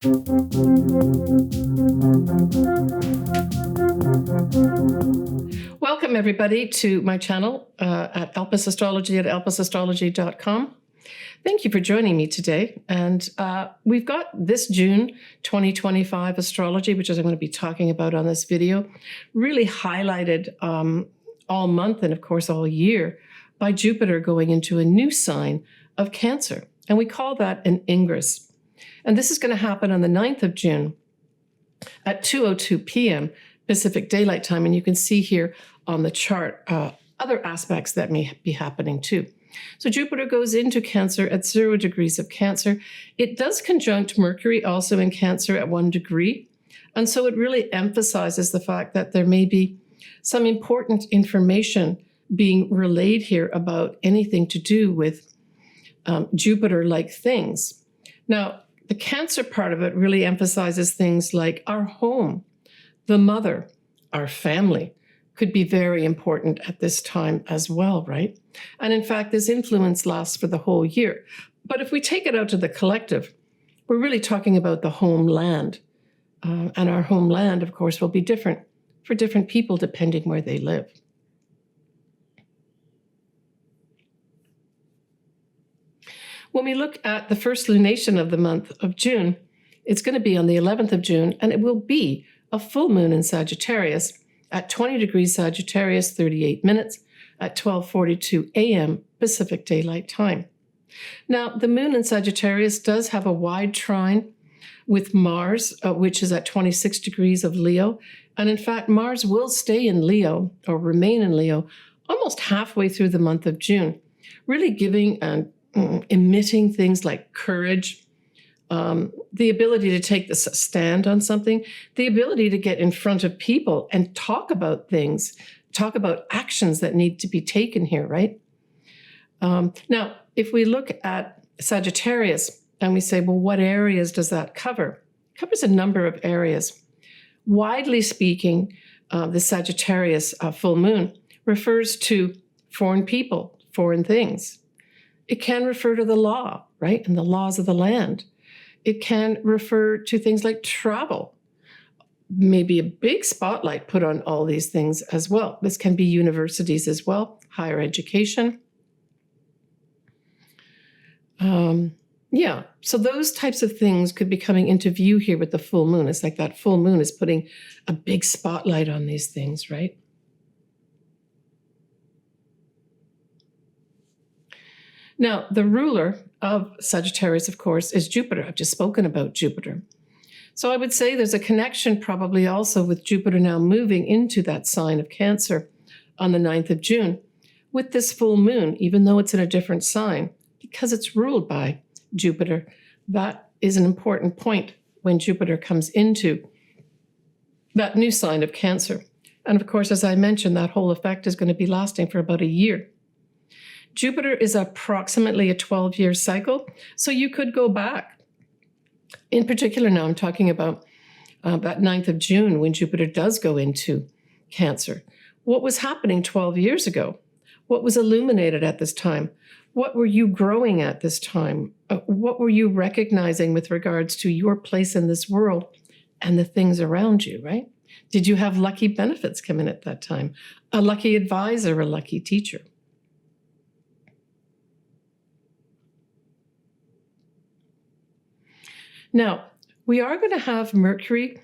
Welcome, everybody, to my channel at Elpis Astrology at elpisastrology.com. Thank you for joining me today. And we've got this June 2025 astrology, which is I'm going to be talking about on this video, really highlighted all month and, of course, all year by Jupiter going into a new sign of Cancer. And we call that an ingress. And this is going to happen on the 9th of June at 2:02 p.m. Pacific Daylight Time. And you can see here on the chart other aspects that may be happening too. So Jupiter goes into Cancer at 0 degrees of Cancer. It does conjunct Mercury also in Cancer at 1 degree. And so it really emphasizes the fact that there may be some important information being relayed here about anything to do with Jupiter-like things. Now, the Cancer part of it really emphasizes things like our home, the mother, our family could be very important at this time as well, right? And in fact, this influence lasts for the whole year. But if we take it out to the collective, we're really talking about the homeland. And our homeland, of course, will be different for different people depending where they live. When we look at the first lunation of the month of June, it's going to be on the 11th of June, and it will be a full moon in Sagittarius at 20 degrees Sagittarius, 38 minutes, at 12:42 a.m. Pacific Daylight Time. Now, the moon in Sagittarius does have a wide trine with Mars, which is at 26 degrees of Leo. And in fact, Mars will stay in Leo or remain in Leo almost halfway through the month of June, really giving and emitting things like courage, the ability to take this stand on something, the ability to get in front of people and talk about things, talk about actions that need to be taken here, right? Now, if we look at Sagittarius and we say, well, what areas does that cover? It covers a number of areas. Widely speaking, the Sagittarius full moon refers to foreign people, foreign things. It can refer to the law, right, and the laws of the land. It can refer to things like travel, maybe a big spotlight put on all these things as well. This can be universities as well, higher education. So those types of things could be coming into view here with the full moon. It's like that full moon is putting a big spotlight on these things, right? Now, the ruler of Sagittarius, of course, is Jupiter. I've just spoken about Jupiter. So I would say there's a connection probably also with Jupiter now moving into that sign of Cancer on the 9th of June with this full moon, even though it's in a different sign, because it's ruled by Jupiter. That is an important point when Jupiter comes into that new sign of Cancer. And of course, as I mentioned, that whole effect is going to be lasting for about a year. Jupiter is approximately a 12-year cycle, so you could go back. In particular, now I'm talking about that 9th of June when Jupiter does go into Cancer. What was happening 12 years ago? What was illuminated at this time? What were you growing at this time? What were you recognizing with regards to your place in this world and the things around you, right? Did you have lucky benefits come in at that time? A lucky advisor, a lucky teacher? Now, we are going to have Mercury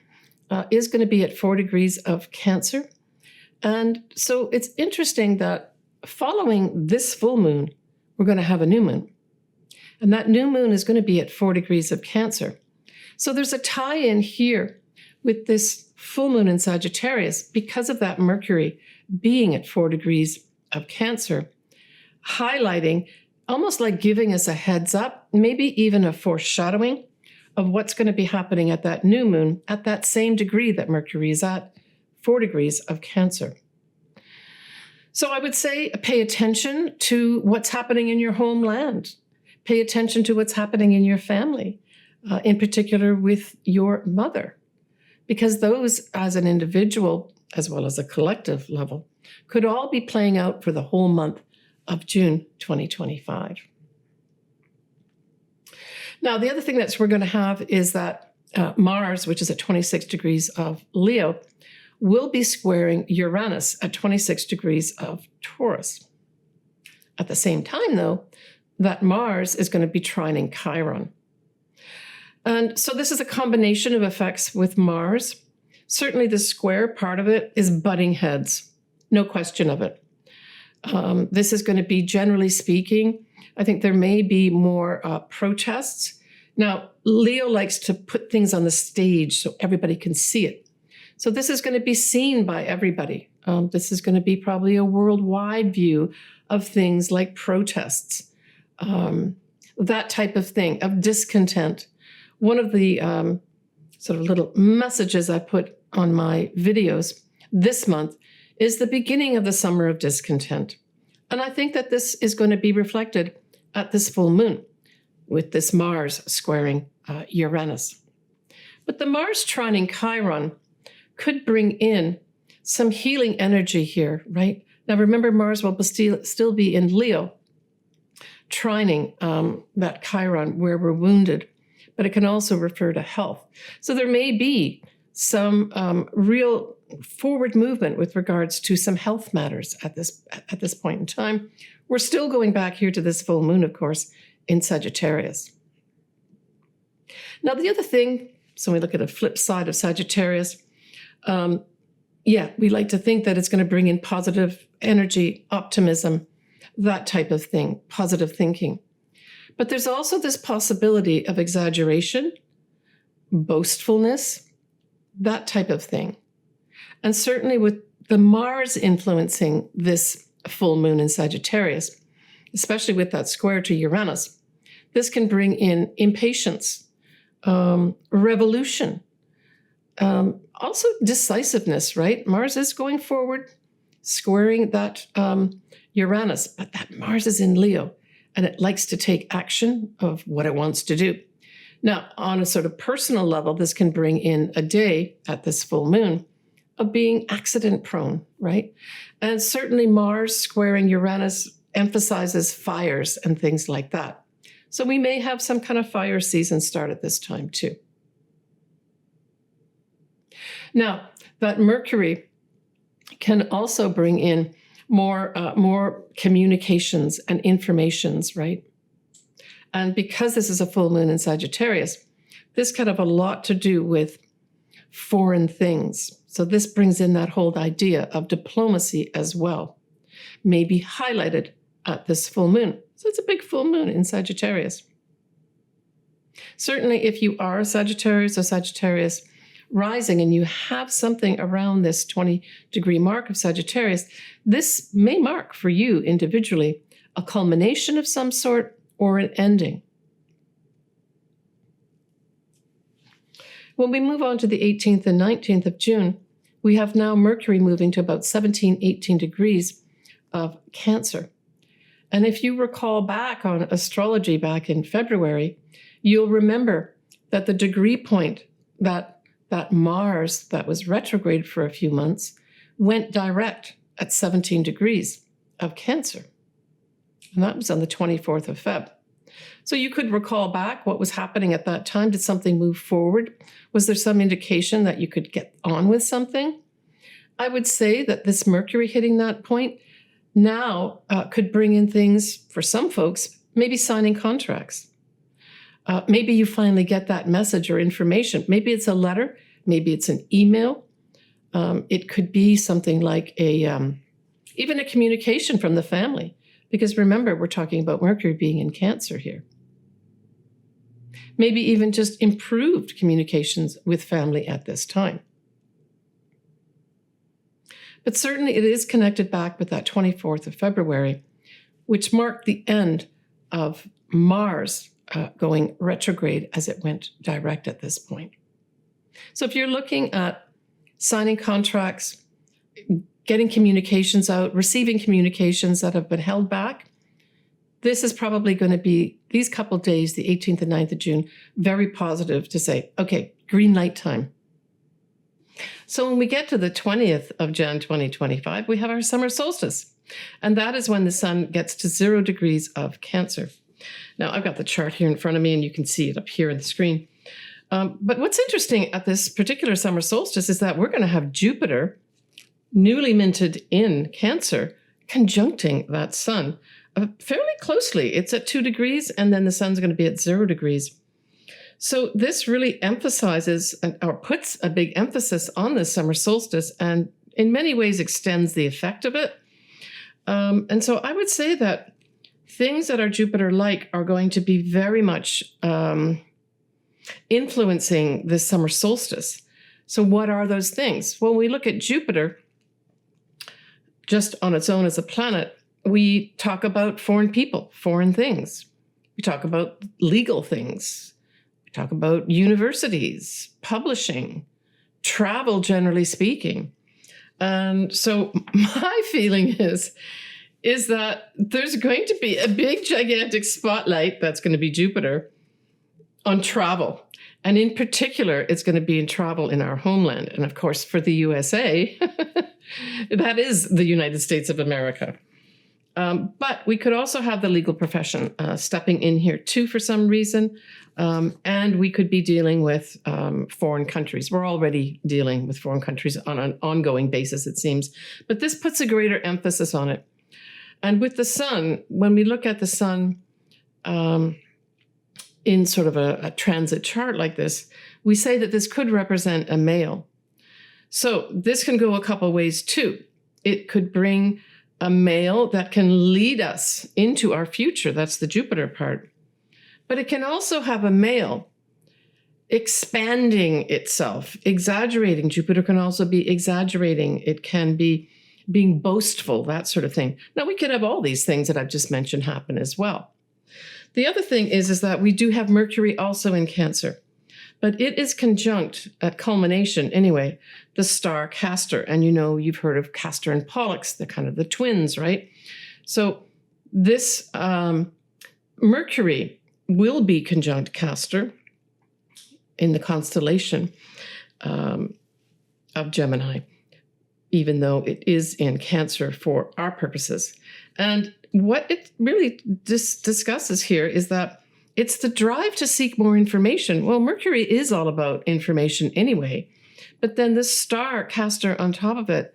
is going to be at 4 degrees of Cancer. And so it's interesting that following this full moon, we're going to have a new moon. And that new moon is going to be at 4 degrees of Cancer. So there's a tie-in here with this full moon in Sagittarius because of that Mercury being at 4 degrees of Cancer, highlighting, almost like giving us a heads up, maybe even a foreshadowing of what's going to be happening at that new moon at that same degree that Mercury is at, 4 degrees of Cancer. So I would say pay attention to what's happening in your homeland. Pay attention to what's happening in your family, in particular with your mother, because those as an individual, as well as a collective level, could all be playing out for the whole month of June 2025. Now, the other thing that we're going to have is that Mars, which is at 26 degrees of Leo, will be squaring Uranus at 26 degrees of Taurus. At the same time, though, that Mars is going to be trining Chiron. And so this is a combination of effects with Mars. Certainly the square part of it is butting heads, no question of it. This is going to be, generally speaking, I think there may be more protests. Now, Leo likes to put things on the stage so everybody can see it. So this is going to be seen by everybody. This is going to be probably a worldwide view of things like protests, that type of thing, of discontent. One of the sort of little messages I put on my videos this month is the beginning of the summer of discontent. And I think that this is going to be reflected at this full moon with this Mars squaring Uranus. But the Mars trining Chiron could bring in some healing energy here, right? Now remember, Mars will still be in Leo, trining that Chiron where we're wounded, but it can also refer to health. So there may be some real forward movement with regards to some health matters at this point in time. We're still going back here to this full moon, of course, in Sagittarius. Now, the other thing, so we look at a flip side of Sagittarius, we like to think that it's going to bring in positive energy, optimism, that type of thing, positive thinking. But there's also this possibility of exaggeration, boastfulness, that type of thing. And certainly with the Mars influencing this full moon in Sagittarius, especially with that square to Uranus, this can bring in impatience, revolution, also decisiveness, right? Mars is going forward, squaring that Uranus, but that Mars is in Leo, and it likes to take action of what it wants to do. Now, on a sort of personal level, this can bring in a day at this full moon of being accident prone, right? And certainly Mars squaring Uranus emphasizes fires and things like that. So we may have some kind of fire season start at this time too. Now, that Mercury can also bring in more communications and informations, right? And because this is a full moon in Sagittarius, this can have a lot to do with foreign things. So this brings in that whole idea of diplomacy as well, maybe highlighted at this full moon. So it's a big full moon in Sagittarius. Certainly, if you are a Sagittarius or Sagittarius rising and you have something around this 20-degree mark of Sagittarius, this may mark for you individually a culmination of some sort or an ending. When we move on to the 18th and 19th of June, we have now Mercury moving to about 17, 18 degrees of Cancer. And if you recall back on astrology back in February, you'll remember that the degree point that Mars that was retrograde for a few months went direct at 17 degrees of Cancer. And that was on the 24th of Feb. So you could recall back what was happening at that time. Did something move forward? Was there some indication that you could get on with something? I would say that this Mercury hitting that point now could bring in things for some folks, maybe signing contracts. Maybe you finally get that message or information. Maybe it's a letter. Maybe it's an email. It could be something like even a communication from the family. Because remember, we're talking about Mercury being in Cancer here. Maybe even just improved communications with family at this time. But certainly it is connected back with that 24th of February, which marked the end of Mars going retrograde as it went direct at this point. So if you're looking at signing contracts, getting communications out, receiving communications that have been held back, this is probably going to be, these couple days, the 18th and 9th of June, very positive to say, okay, green light time. So when we get to the 20th of Jan 2025, we have our summer solstice. And that is when the sun gets to 0 degrees of Cancer. Now, I've got the chart here in front of me, and you can see it up here on the screen. But what's interesting at this particular summer solstice is that we're going to have Jupiter, newly minted in Cancer, conjuncting that sun fairly closely. It's at 2 degrees, and then the sun's going to be at 0 degrees. So this really emphasizes or puts a big emphasis on this summer solstice and in many ways extends the effect of it. And so I would say that things that are Jupiter-like are going to be very much influencing this summer solstice. So what are those things? When we look at Jupiter, just on its own as a planet, we talk about foreign people, foreign things. We talk about legal things. We talk about universities, publishing, travel, generally speaking. And so my feeling is that there's going to be a big, gigantic spotlight, that's going to be Jupiter, on travel. And in particular, it's going to be in travel in our homeland. And of course, for the USA, that is the United States of America. But we could also have the legal profession stepping in here too for some reason. And we could be dealing with foreign countries. We're already dealing with foreign countries on an ongoing basis, it seems. But this puts a greater emphasis on it. And with the sun, when we look at the sun in sort of a transit chart like this, we say that this could represent a male. So this can go a couple ways too. It could bring a male that can lead us into our future. That's the Jupiter part. But it can also have a male expanding itself, exaggerating. Jupiter can also be exaggerating. It can be being boastful, that sort of thing. Now, we could have all these things that I've just mentioned happen as well. The other thing is that we do have Mercury also in Cancer, but it is conjunct at culmination anyway, the star Castor. And you've heard of Castor and Pollux, they're kind of the twins, right? So this Mercury will be conjunct Castor in the constellation of Gemini, even though it is in Cancer for our purposes. And what it really discusses here is that it's the drive to seek more information. Well, Mercury is all about information anyway, but then this star Castor on top of it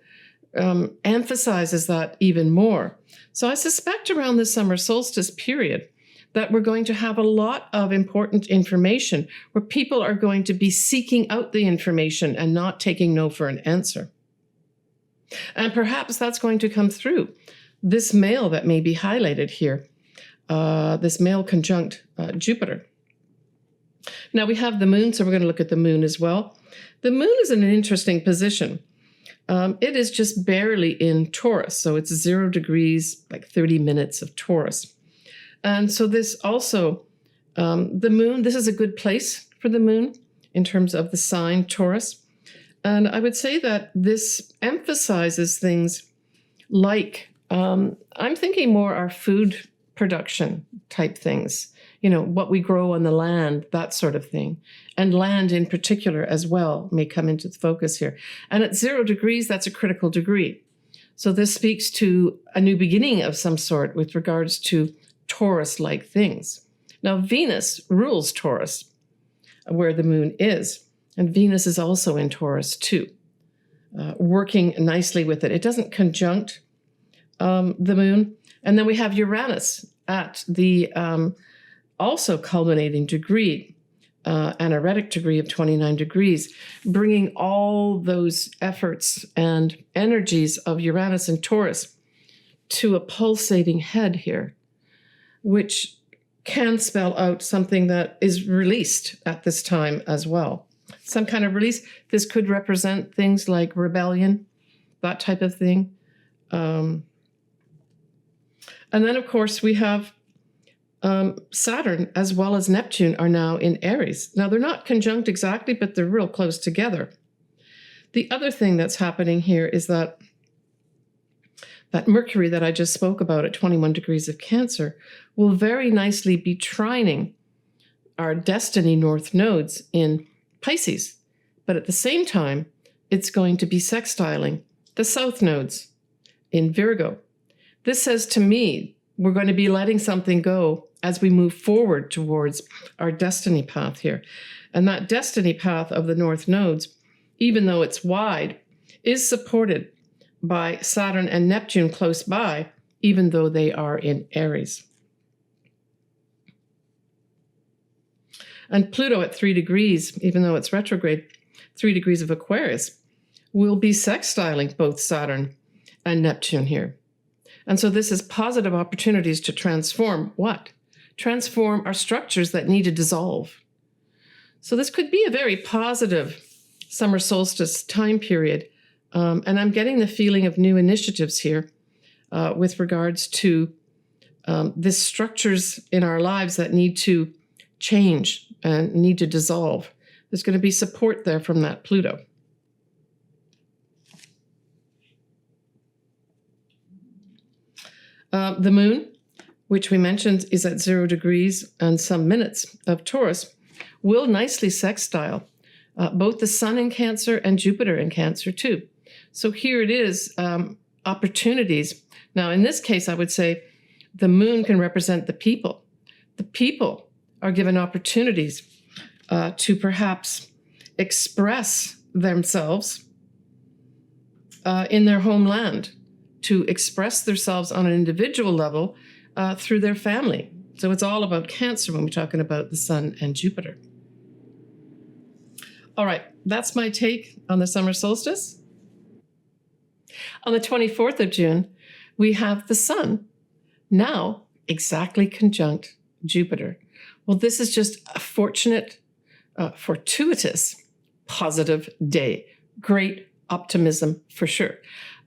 emphasizes that even more. So I suspect around the summer solstice period that we're going to have a lot of important information where people are going to be seeking out the information and not taking no for an answer. And perhaps that's going to come through this male that may be highlighted here, this male conjunct Jupiter. Now we have the moon, so we're going to look at the moon as well. The moon is in an interesting position. It is just barely in Taurus, so it's 0 degrees, like 30 minutes of Taurus. And so this also, the moon, this is a good place for the moon in terms of the sign Taurus. And I would say that this emphasizes things like, I'm thinking more our food production type things, what we grow on the land, that sort of thing. And land in particular as well may come into the focus here. And at 0 degrees, that's a critical degree. So this speaks to a new beginning of some sort with regards to Taurus-like things. Now, Venus rules Taurus, where the moon is. And Venus is also in Taurus too, working nicely with it. It doesn't conjunct the moon. And then we have Uranus at the also culminating degree, anorectic degree of 29 degrees, bringing all those efforts and energies of Uranus and Taurus to a pulsating head here, which can spell out something that is released at this time as well. Some kind of release. This could represent things like rebellion, that type of thing. And then, of course, we have Saturn as well as Neptune are now in Aries. Now, they're not conjunct exactly, but they're real close together. The other thing that's happening here is that Mercury that I just spoke about at 21 degrees of Cancer will very nicely be trining our destiny north nodes in Pisces. But at the same time, it's going to be sextiling the south nodes in Virgo. This says to me, we're going to be letting something go as we move forward towards our destiny path here. And that destiny path of the north nodes, even though it's wide, is supported by Saturn and Neptune close by, even though they are in Aries. And Pluto at 3 degrees, even though it's retrograde, 3 degrees of Aquarius, will be sextiling both Saturn and Neptune here. And so this is positive opportunities to transform what? Transform our structures that need to dissolve. So this could be a very positive summer solstice time period. And I'm getting the feeling of new initiatives here with regards to the structures in our lives that need to change and need to dissolve. There's going to be support there from that Pluto. The moon, which we mentioned is at 0 degrees and some minutes of Taurus, will nicely sextile both the Sun in Cancer and Jupiter in Cancer too. So here it is, opportunities. Now, in this case, I would say the moon can represent the people. The people are given opportunities to perhaps express themselves in their homeland, to express themselves on an individual level through their family. So it's all about Cancer when we're talking about the Sun and Jupiter. All right, that's my take on the summer solstice. On the 24th of June, we have the Sun now exactly conjunct Jupiter. Well, this is just a fortunate, fortuitous, positive day. Great optimism for sure.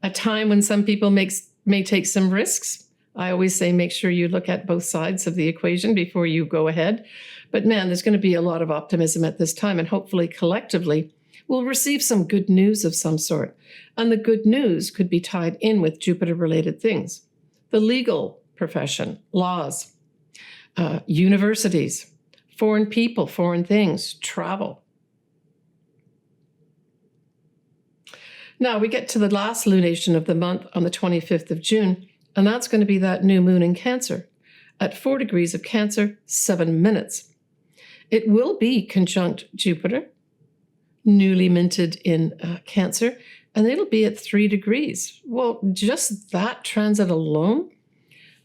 A time when some people may take some risks. I always say make sure you look at both sides of the equation before you go ahead. But man, there's going to be a lot of optimism at this time, and hopefully collectively we'll receive some good news of some sort. And the good news could be tied in with Jupiter-related things. The legal profession, laws, universities, foreign people, foreign things, travel. Now we get to the last lunation of the month on the 25th of June, and that's going to be that new moon in Cancer at 4 degrees of Cancer, 7 minutes. It will be conjunct Jupiter, newly minted in Cancer, and it'll be at 3 degrees. Well, just that transit alone,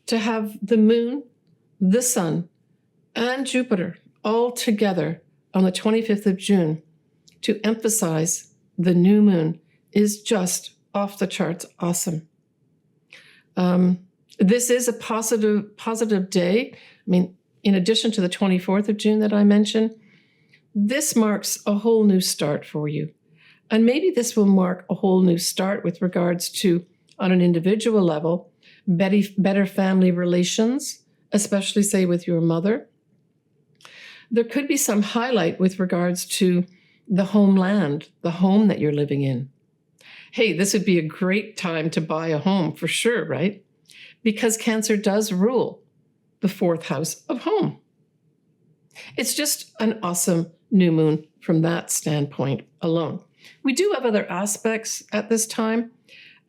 to have the moon, the Sun, and Jupiter all together on the 25th of June to emphasize the new moon is just off the charts awesome. This is a positive day. I mean, in addition to the 24th of June that I mentioned, this marks a whole new start for you. And maybe this will mark a whole new start with regards to, on an individual level, better family relations, especially, say, with your mother. There could be some highlight with regards to the homeland, the home that you're living in. Hey, this would be a great time to buy a home for sure, right? Because Cancer does rule the 4th house of home. It's just an awesome new moon from that standpoint alone. We do have other aspects at this time,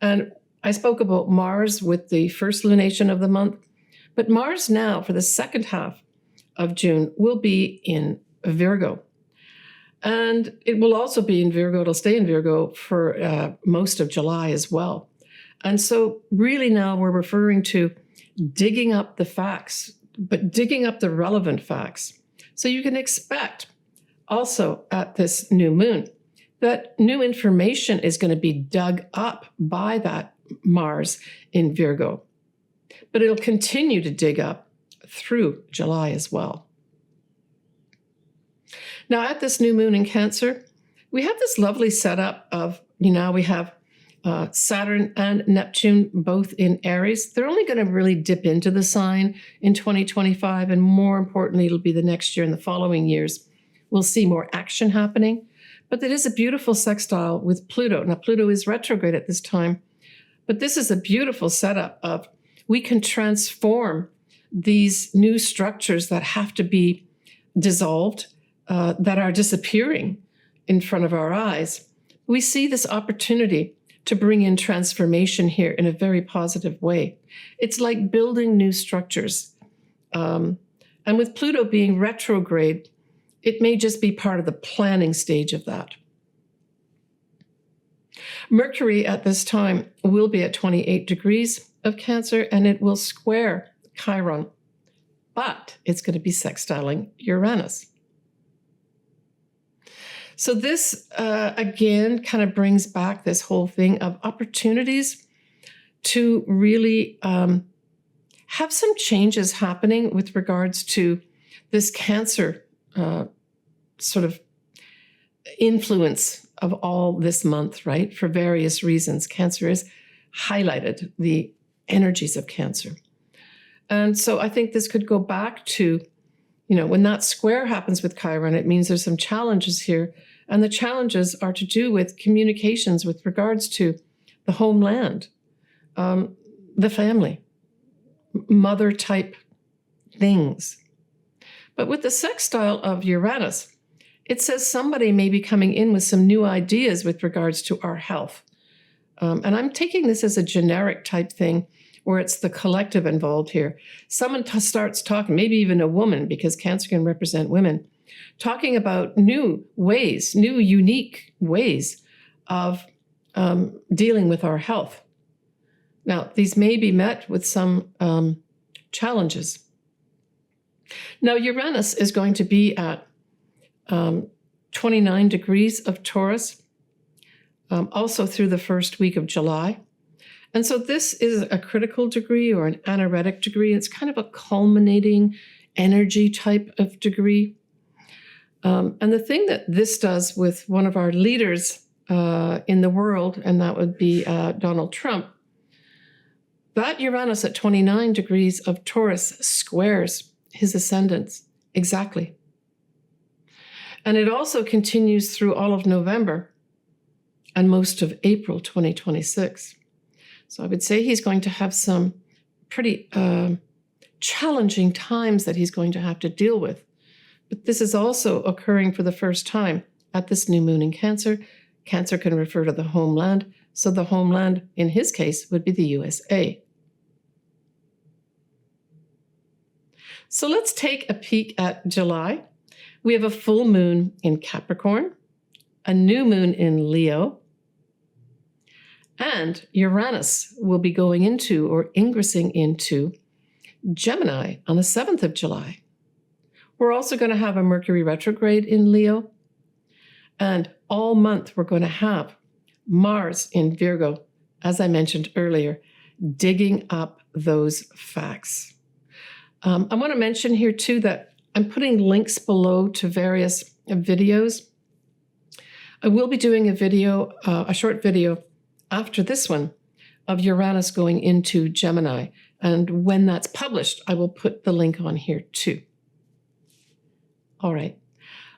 and I spoke about Mars with the first lunation of the month, but Mars now for the second half of June will be in Virgo. And it will also be in Virgo, it'll stay in Virgo for most of July as well. And so really now we're referring to digging up the facts, but digging up the relevant facts. So you can expect also at this new moon that new information is going to be dug up by that Mars in Virgo. But it'll continue to dig up through July as well. Now, at this new moon in Cancer, we have this lovely setup of, we have Saturn and Neptune both in Aries. They're only going to really dip into the sign in 2025, and more importantly, it'll be the next year and the following years. We'll see more action happening, but it is a beautiful sextile with Pluto. Now, Pluto is retrograde at this time, but this is a beautiful setup of we can transform these new structures that have to be dissolved, that are disappearing in front of our eyes. We see this opportunity to bring in transformation here in a very positive way. It's like building new structures. And with Pluto being retrograde it may just be part of the planning stage of that. Mercury at this time will be at 28 degrees of Cancer, and it will square Chiron, but it's going to be sextiling Uranus. So this, again, kind of brings back this whole thing of opportunities to really have some changes happening with regards to this Cancer sort of influence of all this month, right? For various reasons. Cancer has highlighted the energies of Cancer. And so I think this could go back to, when that square happens with Chiron, it means there's some challenges here. And the challenges are to do with communications with regards to the homeland, the family, mother type things. But with the sextile of Uranus, it says somebody may be coming in with some new ideas with regards to our health. And I'm taking this as a generic type thing where it's the collective involved here. Someone starts talking, maybe even a woman, because Cancer can represent women, talking about new ways, new unique ways of dealing with our health. Now, these may be met with some challenges. Now, Uranus is going to be at 29 degrees of Taurus, also through the first week of July. And so this is a critical degree or an anorectic degree. It's kind of a culminating energy type of degree. And the thing that this does with one of our leaders in the world, and that would be Donald Trump, that Uranus at 29 degrees of Taurus squares his ascendants exactly. And it also continues through all of November and most of April 2026. So I would say he's going to have some pretty challenging times that he's going to have to deal with. But this is also occurring for the first time at this new moon in Cancer. Cancer can refer to the homeland. So the homeland, in his case, would be the USA. So let's take a peek at July. We have a full moon in Capricorn, a new moon in Leo, and Uranus will be going into or ingressing into Gemini on the 7th of July. We're also going to have a Mercury retrograde in Leo. And all month, we're going to have Mars in Virgo, as I mentioned earlier, digging up those facts. I want to mention here, too, that I'm putting links below to various videos. I will be doing a video, a short video after this one of Uranus going into Gemini. And when that's published, I will put the link on here, too. All right.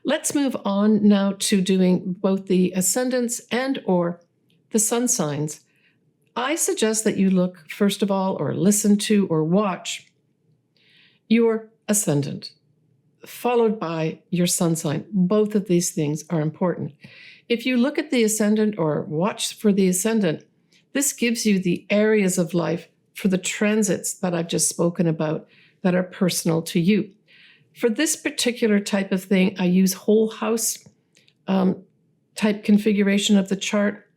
Let's move on now to doing both the ascendants and or the sun signs. I suggest that you look, first of all, or listen to or watch your ascendant, followed by your sun sign. Both of these things are important. If you look at the ascendant or watch for the ascendant, this gives you the areas of life for the transits that I've just spoken about that are personal to you. For this particular type of thing, I use whole house type configuration of the chart.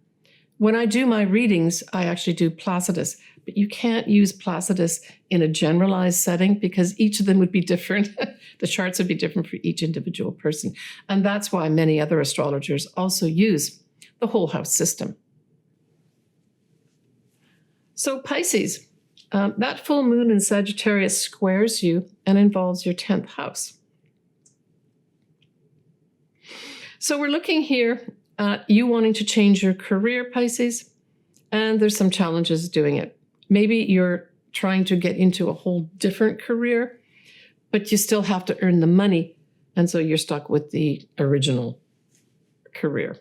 When I do my readings, I actually do Placidus, but you can't use Placidus in a generalized setting because each of them would be different. The charts would be different for each individual person. And that's why many other astrologers also use the whole house system. So Pisces, that full moon in Sagittarius squares you and involves your 10th house. So we're looking here at you wanting to change your career, Pisces, and there's some challenges doing it. Maybe you're trying to get into a whole different career, but you still have to earn the money, and so you're stuck with the original career.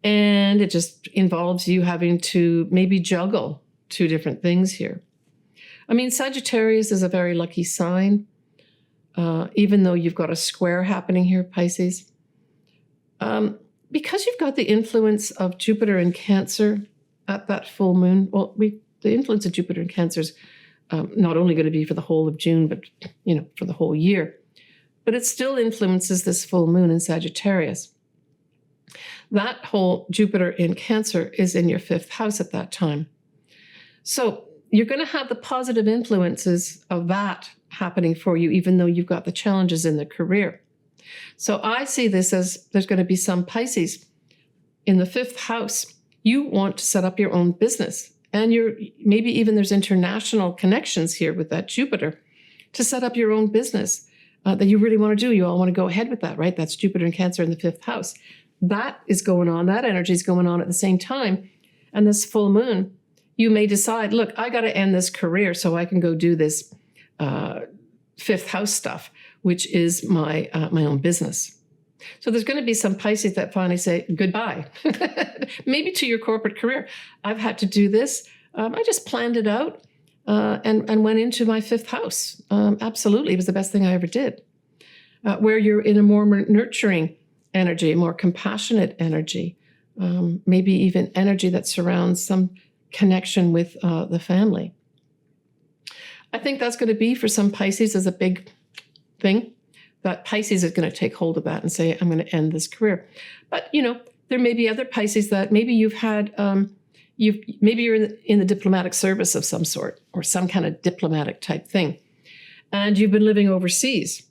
And it just involves you having to maybe juggle two different things here. I mean, Sagittarius is a very lucky sign, even though you've got a square happening here, Pisces. Because you've got the influence of Jupiter in Cancer at that full moon, well, the influence of Jupiter in Cancer is not only going to be for the whole of June, but, for the whole year. but it still influences this full moon in Sagittarius. That whole Jupiter in Cancer is in your 5th house at that time. So you're going to have the positive influences of that happening for you, even though you've got the challenges in the career. So I see this as there's going to be some Pisces in the 5th house. You want to set up your own business. And maybe even there's international connections here with that Jupiter to set up your own business that you really want to do. You all want to go ahead with that, right? That's Jupiter and Cancer in the 5th house. That is going on. That energy is going on at the same time. And this full moon, you may decide, look, I got to end this career so I can go do this 5th house stuff, which is my own business. So there's going to be some Pisces that finally say goodbye, maybe to your corporate career. I've had to do this. I just planned it out and went into my 5th house. Absolutely. It was the best thing I ever did. Where you're in a more nurturing energy, a more compassionate energy, maybe even energy that surrounds some connection with the family. I think that's going to be for some Pisces as a big thing. That Pisces is going to take hold of that and say, I'm going to end this career. But, there may be other Pisces that maybe you've had, maybe you're in the diplomatic service of some sort or some kind of diplomatic type thing. And you've been living overseas.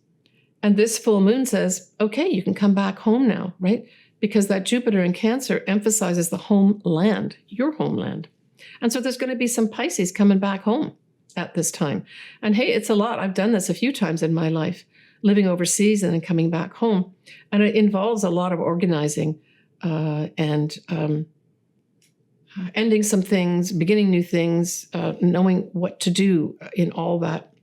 And this full moon says, okay, you can come back home now, right? Because that Jupiter in Cancer emphasizes the homeland, your homeland. And so there's going to be some Pisces coming back home at this time. And hey, it's a lot. I've done this a few times in my life, living overseas and then coming back home. And it involves a lot of organizing and ending some things, beginning new things, knowing what to do in all that.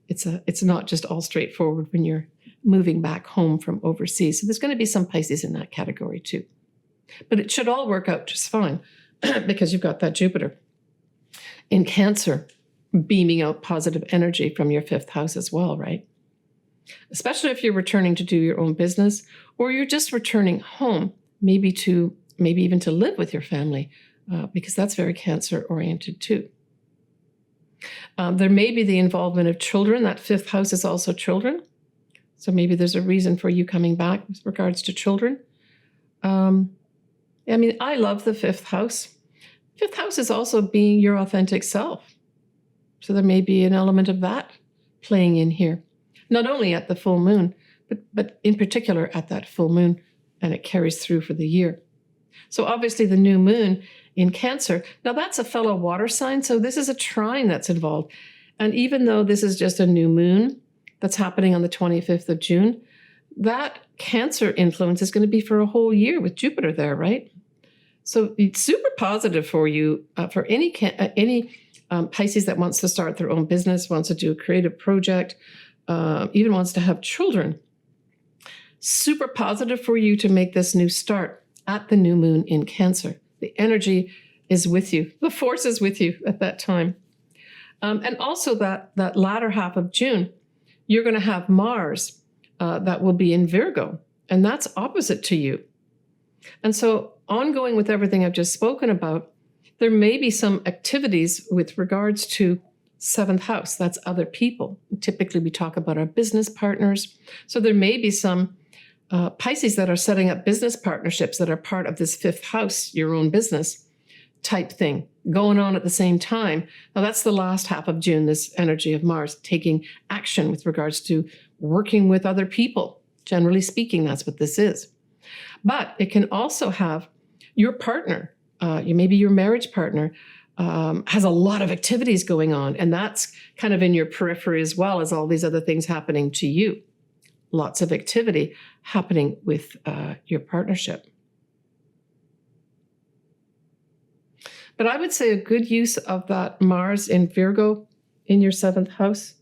It's not just all straightforward when you're moving back home from overseas. So there's going to be some Pisces in that category too. But it should all work out just fine because you've got that Jupiter in Cancer beaming out positive energy from your 5th house as well, right? Especially if you're returning to do your own business or you're just returning home, maybe even to live with your family, because that's very Cancer oriented too. There may be the involvement of children. That 5th house is also children. So maybe there's a reason for you coming back with regards to children. I love the 5th house. 5th house is also being your authentic self. So there may be an element of that playing in here. Not only at the full moon, but in particular at that full moon, and it carries through for the year. So obviously the new moon in Cancer, now that's a fellow water sign, so this is a trine that's involved. And even though this is just a new moon that's happening on the 25th of June, that Cancer influence is going to be for a whole year with Jupiter there, right? So it's super positive for you, for any Pisces that wants to start their own business, wants to do a creative project, even wants to have children. Super positive for you to make this new start at the new moon in Cancer. The energy is with you. The force is with you at that time. And also that latter half of June, you're going to have Mars that will be in Virgo, and that's opposite to you. And so ongoing with everything I've just spoken about, there may be some activities with regards to 7th house. That's other people. Typically, we talk about our business partners. So there may be some Pisces that are setting up business partnerships that are part of this 5th house, your own business type thing, going on at the same time. Now, that's the last half of June, this energy of Mars taking action with regards to working with other people. Generally speaking, that's what this is. But it can also have your partner, maybe your marriage partner, has a lot of activities going on, and that's kind of in your periphery as well as all these other things happening to you. Lots of activity happening with your partnership. But I would say a good use of that Mars in Virgo in your 7th house,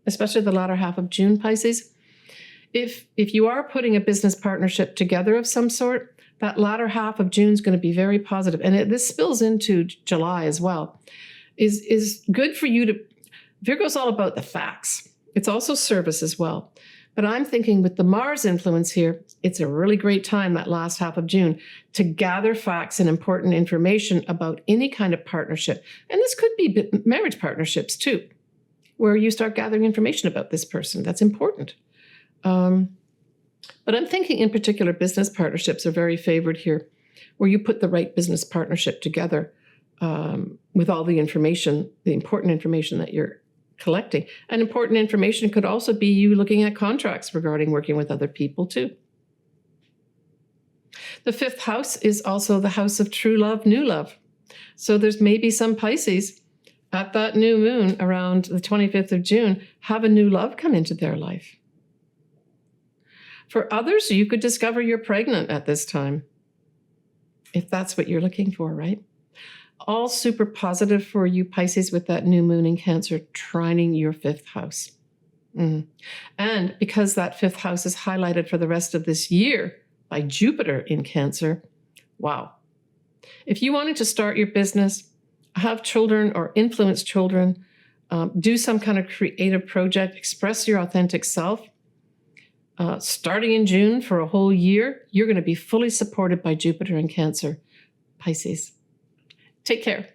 especially the latter half of June, Pisces. If you are putting a business partnership together of some sort, that latter half of June is going to be very positive. And this spills into July as well. Is good for you to... Virgo's all about the facts. It's also service as well. But I'm thinking with the Mars influence here, it's a really great time, that last half of June, to gather facts and important information about any kind of partnership. And this could be marriage partnerships too, where you start gathering information about this person. That's important. But I'm thinking in particular business partnerships are very favored here, where you put the right business partnership together with all the information, the important information that you're collecting. And important information could also be you looking at contracts regarding working with other people too. The 5th house is also the house of true love, new love. So there's maybe some Pisces at that new moon around the 25th of June have a new love come into their life. For others, you could discover you're pregnant at this time, if that's what you're looking for, right? All super positive for you Pisces with that new moon in Cancer trining your 5th house. And because that 5th house is highlighted for the rest of this year by Jupiter in Cancer, wow. If you wanted to start your business, have children or influence children, do some kind of creative project, express your authentic self, starting in June for a whole year, you're going to be fully supported by Jupiter in Cancer, Pisces. Take care.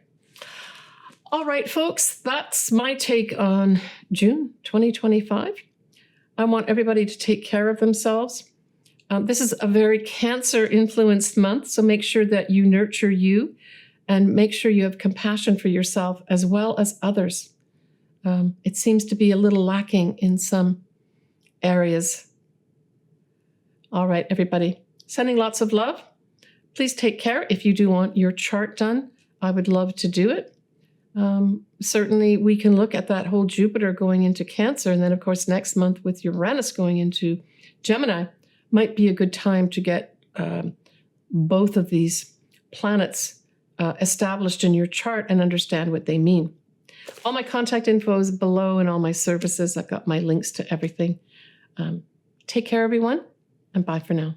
All right, folks, that's my take on June 2025. I want everybody to take care of themselves. This is a very Cancer-influenced month, so make sure that you nurture you and make sure you have compassion for yourself as well as others. It seems to be a little lacking in some areas. All right, everybody, sending lots of love. Please take care. If you do want your chart done, I would love to do it. Certainly, we can look at that whole Jupiter going into Cancer, and then, of course, next month with Uranus going into Gemini, might be a good time to get both of these planets established in your chart and understand what they mean. All my contact info is below and all my services. I've got my links to everything. Take care, everyone, and bye for now.